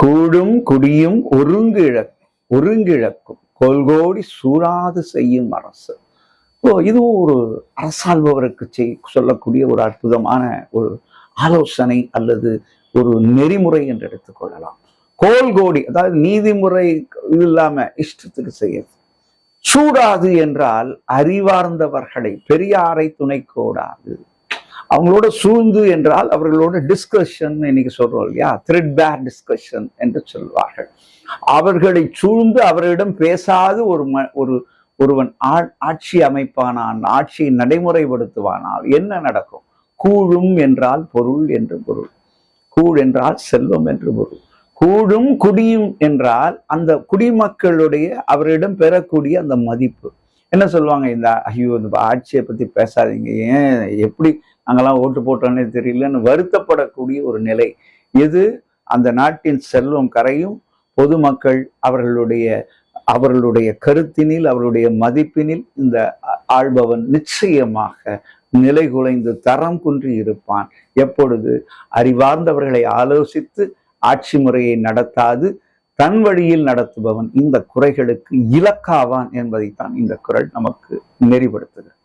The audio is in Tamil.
கூடும் குடியும் ஒருங்கிழக்கும் கொள்கோடி சூறாது செய்யும் அரசு. இதுவும் ஒரு அரசாள்பவருக்கு சொல்லக்கூடிய ஒரு அற்புதமான ஒரு ஆலோசனை அல்லது ஒரு நெறிமுறை என்று எடுத்துக்கொள்ளலாம். கோல்கோடி, அதாவது நீதிமுறை இது இல்லாம இஷ்டத்துக்கு செய்யுது. சூடாது என்றால் அறிவார்ந்தவர்களை, பெரியாரை துணைக்கோடாது. அவங்களோட சூழ்ந்து என்றால் அவர்களோட டிஸ்கஷன், இன்னைக்கு சொல்றோம் இல்லையா, த்ரெட் பேர் டிஸ்கஷன் என்று சொல்வார்கள். அவர்களை சூழ்ந்து அவர்களிடம் பேசாது ஒருவன் ஆட்சி அமைப்பானால், ஆட்சியை நடைமுறைப்படுத்துவானால் என்ன நடக்கும்? கூழும் என்றால் பொருள் என்று பொருள், கூழ் என்றால் செல்வம் என்று பொருள். கூடும் குடியும் என்றால் அந்த குடிமக்களுடைய அவரிடம் பெறக்கூடிய அந்த மதிப்பு. என்ன சொல்லுவாங்க, இந்த இந்த ஆட்சியை பத்தி பேசாதீங்க, ஏன் எப்படி நாங்கெல்லாம் ஓட்டு போட்டோன்னே தெரியலன்னு வருத்தப்படக்கூடிய ஒரு நிலை. எது? அந்த நாட்டின் செல்வம் கரையும், பொதுமக்கள் அவர்களுடைய கருத்தினில், அவருடைய மதிப்பினில் இந்த ஆள்பவன் நிச்சயமாக நிலை குலைந்து தரம் குன்றி இருப்பான். எப்பொழுது? அறிவார்ந்தவர்களை ஆலோசித்து ஆட்சி முறையை நடத்தாது தன் வழியில் நடத்துபவன் இந்த குறைகளுக்கு இலக்காவான் என்பதைத்தான் இந்த குறள் நமக்கு நெறிப்படுத்துகிறது.